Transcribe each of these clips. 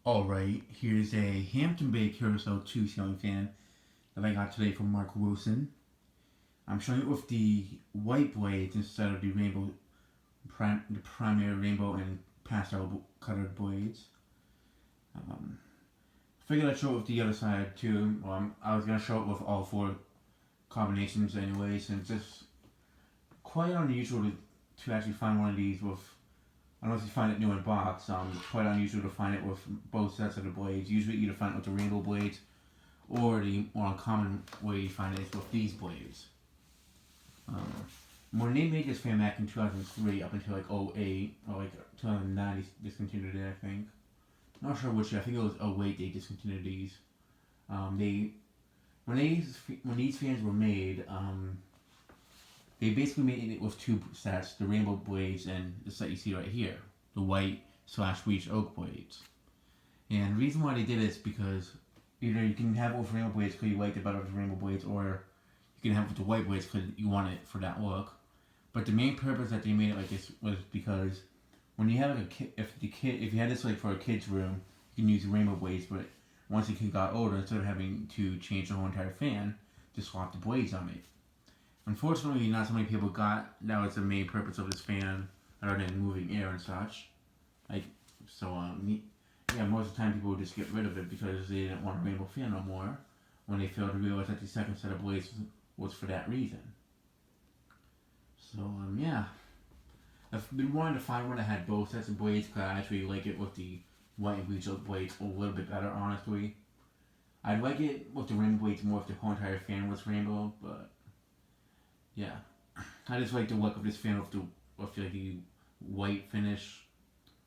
Alright, here's a Hampton Bay Carousel 2 ceiling fan that I got today from Mark Wilson. I'm showing it with the white blades instead of the the primary rainbow and pastel colored blades. Figured I'd show it with the other side too. I was going to show it with all four combinations anyway, since it's quite unusual to actually find one of these with, unless you find it new in box, it's quite unusual to find it with both sets of the blades. Usually you either find it with the rainbow blades, or the more uncommon way you find it is with these blades. When they made this fan back in 2003 up until like '08 or like 2009, they discontinued it, I think. Not sure which year, I think it was '08 they discontinued these. When these fans were made, they basically made it with two sets, the rainbow blades and the set you see right here, the white / bleached oak blades. And the reason why they did it is because either you can have it with rainbow blades because you like it better with rainbow blades, or you can have it with the white blades because you want it for that look. But the main purpose that they made it like this was because when you have like a kid, if you had this like for a kid's room, you can use rainbow blades. But once the kid got older, instead of having to change the whole entire fan, just swap the blades on it. Unfortunately, not so many people got that was the main purpose of this fan, other than moving air and such. Most of the time people would just get rid of it because they didn't want a rainbow fan no more. When they failed to realize that the second set of blades was for that reason. So I've been wanting to find one that had both sets of blades because I actually like it with the white and bleached blades a little bit better, honestly. I'd like it with the rainbow blades more if the whole entire fan was rainbow, but yeah. I just like the look of this fan with the white finish,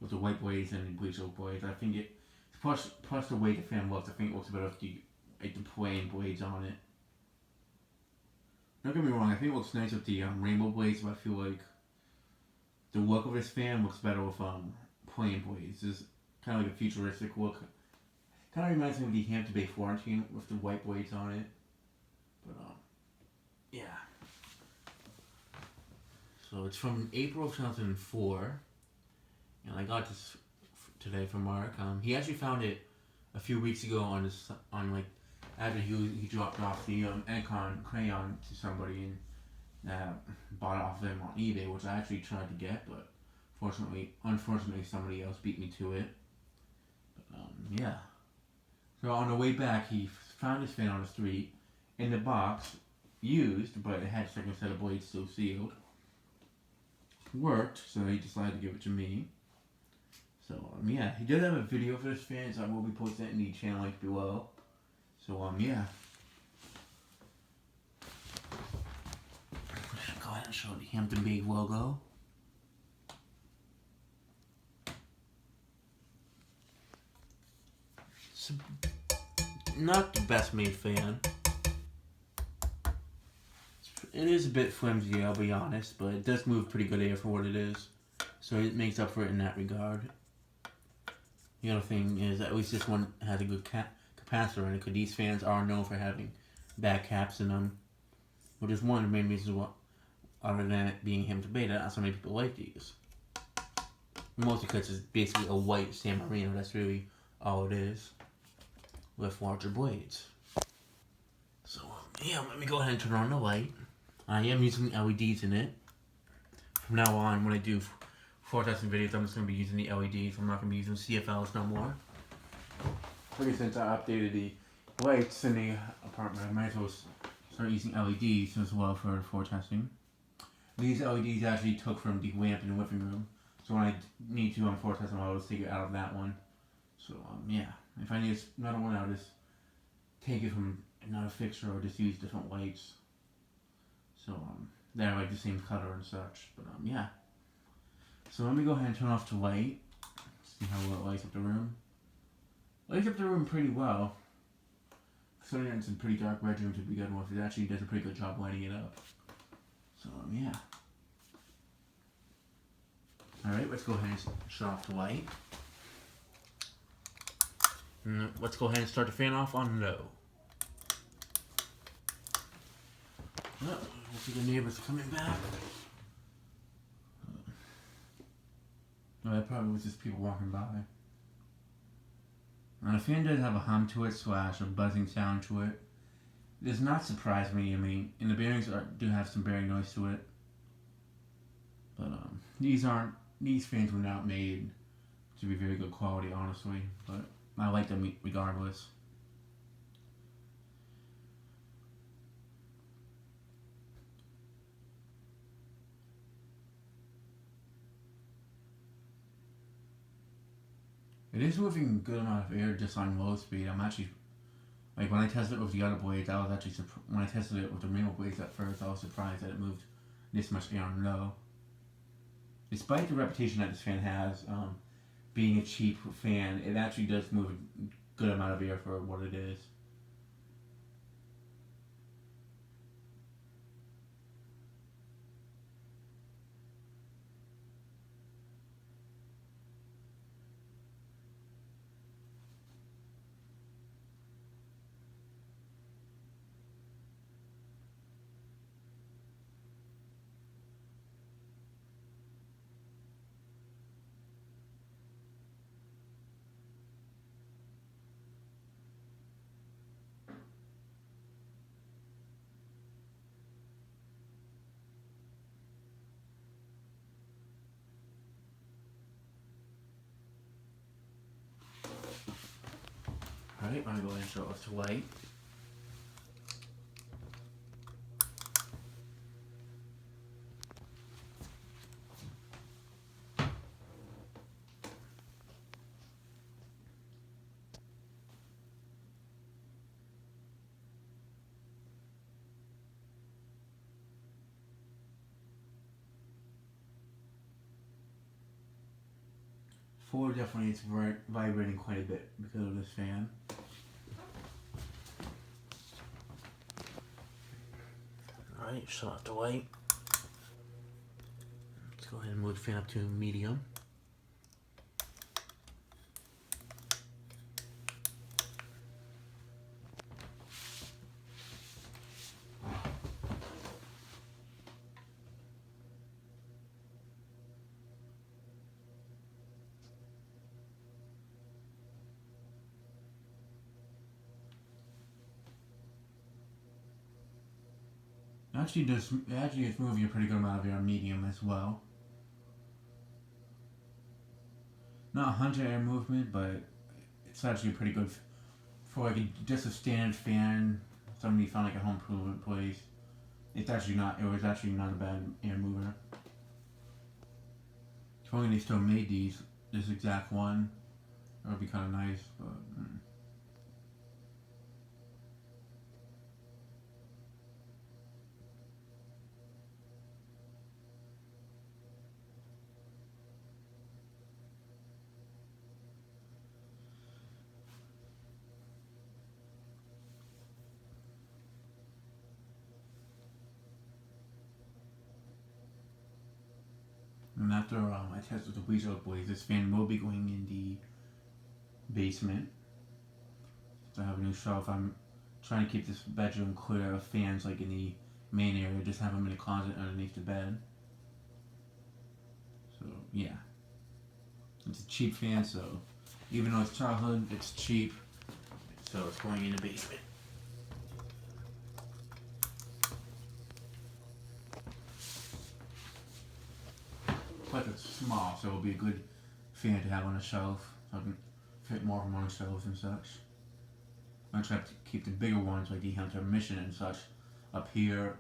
with the white blades and the bleached blades. I think it, plus the way the fan looks, I think it looks better with the plain blades on it. Don't get me wrong, I think it looks nice with the rainbow blades, but I feel like the look of this fan looks better with plain blades. It's kind of like a futuristic look. Kind of reminds me of the Hampton Bay Florentine with the white blades on it. But yeah. So it's from April of 2004, and I got this today from Mark. He actually found it a few weeks ago after he dropped off the Icon crayon to somebody and bought it off of him on eBay, which I actually tried to get, but unfortunately somebody else beat me to it. But yeah. So on the way back, he found his fan on the street in the box, used, but it had a second set of blades still sealed. Worked, so he decided to give it to me. So he does have a video for this fan, so I will be posting it in the channel link below. So go ahead and show the Hampton Bay logo. It's not the best made fan. It is a bit flimsy, I'll be honest, but it does move pretty good air for what it is. So it makes up for it in that regard. The other thing is, at least this one has a good capacitor in it, because these fans are known for having bad caps in them. Which is one of the main reasons why, other than it being Hampton Bay, that not so many people like these. Mostly because it's basically a white San Marino, that's really all it is. With larger blades. So, let me go ahead and turn on the light. I am using LEDs in it. From now on, when I do forecasting videos, I'm just going to be using the LEDs. I'm not going to be using CFLs no more. Pretty since I updated the lights in the apartment, I might as well start using LEDs as well for forecasting. These LEDs actually took from the lamp in the living room. So when I need to forecast them, I'll just take it out of that one. So, if I need another one, I'll just take it from another fixture or just use different lights. So, they're like the same color and such. But, So let me go ahead and turn off the light. See how well it lights up the room. Lights up the room pretty well. Considering it's a pretty dark bedroom to begin with, it actually does a pretty good job lighting it up. So, Alright, let's go ahead and shut off the light. And let's go ahead and start the fan off on low. Hopefully the neighbors are coming back. No, that probably was just people walking by. the fan does have a hum to it slash a buzzing sound to it, it does not surprise me. I mean, and the bearings do have some bearing noise to it. But these fans were not made to be very good quality, honestly. But I like them regardless. It is moving a good amount of air just on low speed. I'm actually, like when I tested it with the other blades, I was actually when I tested it with the Remo blades at first, I was surprised that it moved this much air on low. Despite the reputation that this fan has, being a cheap fan, it actually does move a good amount of air for what it is. Alright, I'm going to go ahead and show it to white. Four definitely is vibrating quite a bit because of this fan. Alright, shut off the white. Let's go ahead and move the fan up to medium. Actually it's moving a pretty good amount of air on medium as well. Not 100 air movement, but it's actually pretty good for like just a standard fan. Somebody found like a home improvement place. It was actually not a bad air mover. If only they still made this exact one, that would be kind of nice. But. And after I tested the bleached blades, this fan will be going in the basement. So I have a new shelf. I'm trying to keep this bedroom clear of fans like in the main area. Just have them in a closet underneath the bed. So yeah, it's a cheap fan. So even though it's childhood, it's cheap. So it's going in the basement. Plus it's small, so it'll be a good fan to have on a shelf. So I can fit more of them on shelves and such. I try to keep the bigger ones like the Hampton Mission and such up here.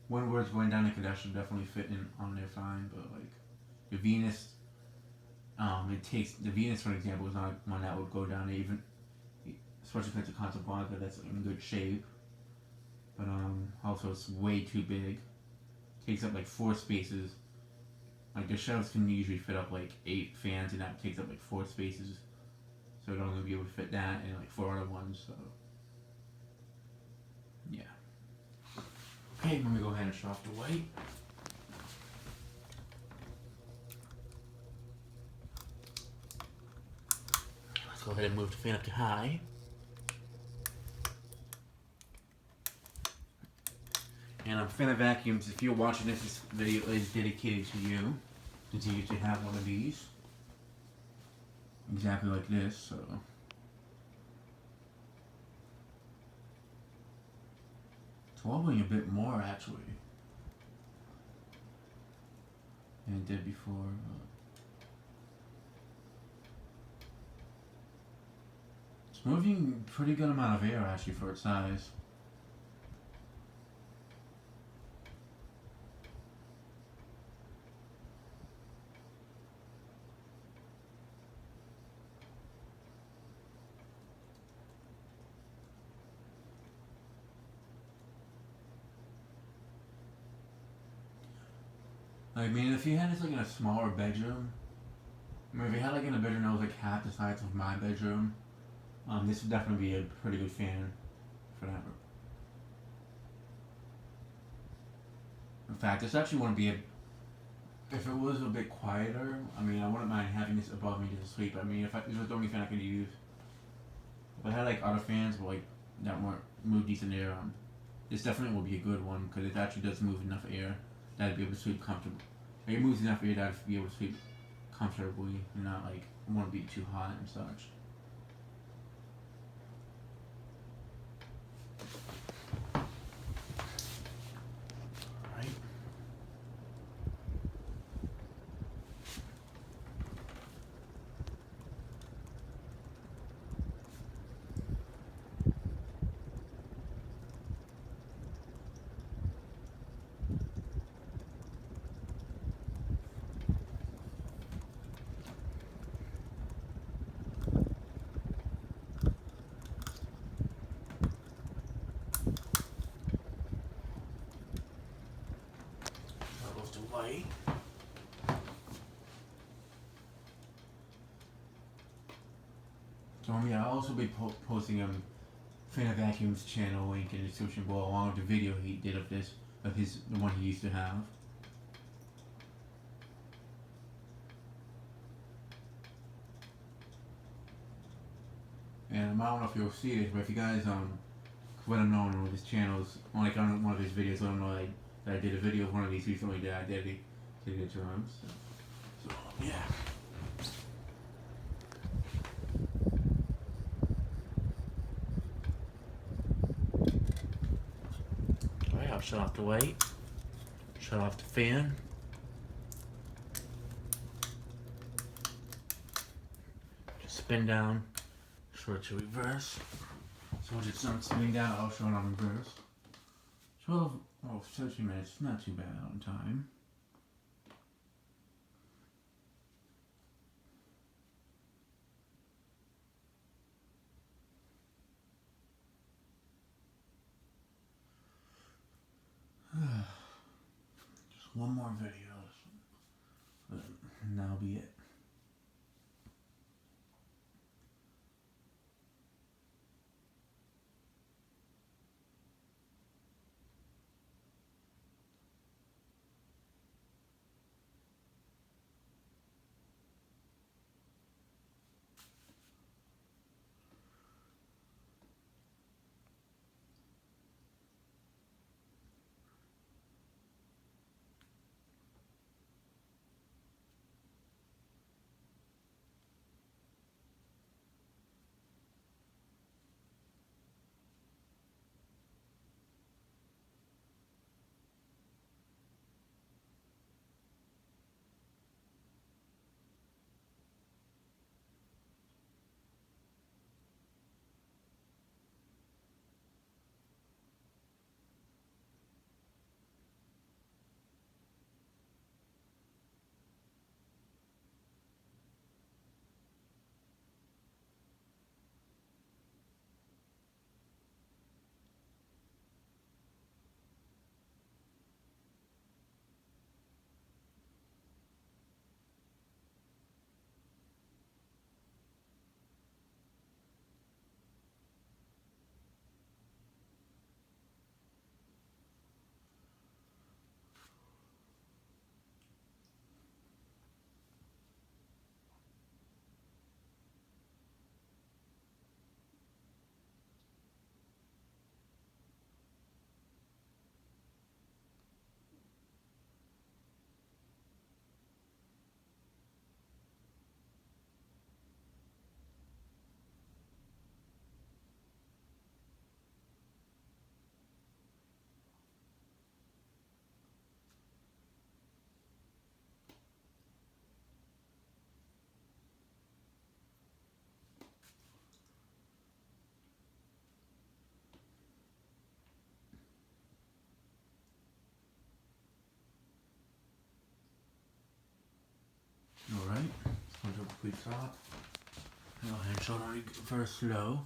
When we're going down, it could actually definitely fit in on there fine, but like the Venus, the Venus for example is not one that would go down there, even especially if it's a Casablanca that's in good shape. But also it's way too big. Takes up like 4 spaces. Like the shelves can usually fit up like 8 fans, and that takes up like 4 spaces. So it'll only be able to fit that and like 4 other ones. So yeah. Okay, let me go ahead and show off the white. Let's go ahead and move the fan up to high. And fan of vacuums, if you're watching this video is dedicated to you, since you usually have one of these. Exactly like this, so It's wobbling a bit more actually than it did before. It's moving pretty good amount of air actually for its size. I mean, if you had this like in a smaller bedroom, I mean, if you had like in a bedroom that was like half the size of my bedroom, this would definitely be a pretty good fan for that. In fact, this actually wouldn't be a. If it was a bit quieter, I mean, I wouldn't mind having this above me to sleep. I mean, if this was the only fan I could use. If I had like other fans, but like that weren't move decent air, this definitely will be a good one because it actually does move enough air that I'd be able to sleep comfortably. Like, it moves enough air that I'd be able to sleep comfortably and not like want to be too hot and such. Alright. That goes to light. So yeah, I'll also be posting Fan of Vacuum's channel link in the description below along with the video he did of this, of the one he used to have. And I don't know if you'll see this, but if you guys let him know on his channels, like on one of his videos, let him know that I did a video of one of these recently that I dedicated to him. So yeah. Alright, I'll shut off the light, shut off the fan. Just spin down, show it to reverse. So we'll just start spinning down, I'll show it on reverse. 13 minutes, not too bad on time. Just one more video, and that'll be it. we thought. Go ahead and show it on reverse slow.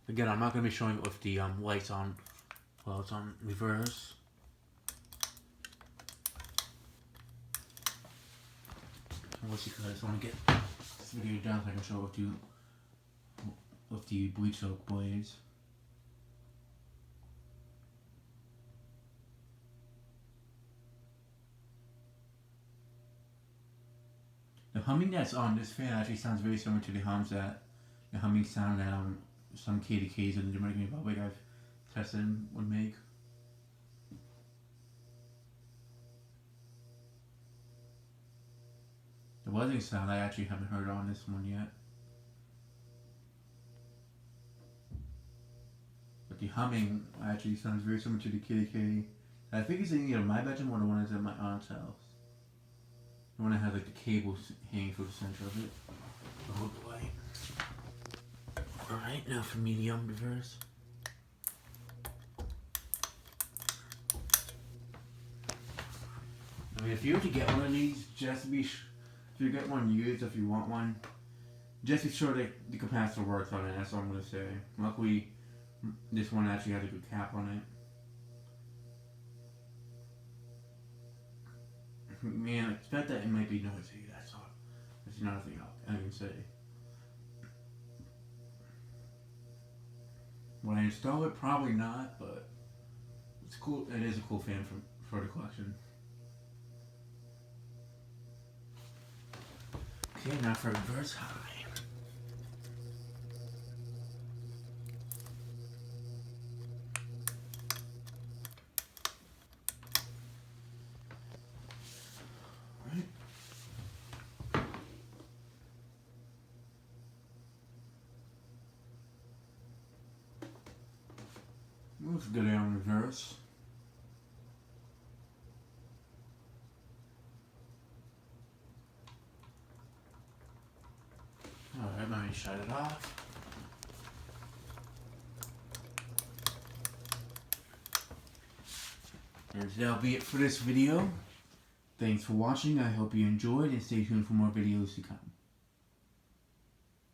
Again, I'm not going to be showing it with the lights on while it's on reverse. Mostly because I just want to get this video done so I can show it with the bleached oak blades. The humming that's on this fan actually sounds very similar to the humming sound that some KDKs in the Dominican Republic I've tested would make. The buzzing sound I actually haven't heard on this one yet. But the humming actually sounds very similar to the KDK. I think it's in either my bedroom or the one that's at my aunt's house. The one that has like the cables hanging through the center of it. Oh boy. Alright, now for medium reverse. I mean, if you were to get one of these, just be if you get one used, if you want one, just be sure that the capacitor works on it. That's all I'm gonna say. Luckily, this one actually has a good cap on it. Man, I expect that it might be noisy. That's all. That's another thing I can say. When I install it, probably not, but it's cool. It is a cool fan for the collection. Okay, now for reverse high. Let's go down reverse. Alright, let me shut it off. And that'll be it for this video. Thanks for watching. I hope you enjoyed and stay tuned for more videos to come.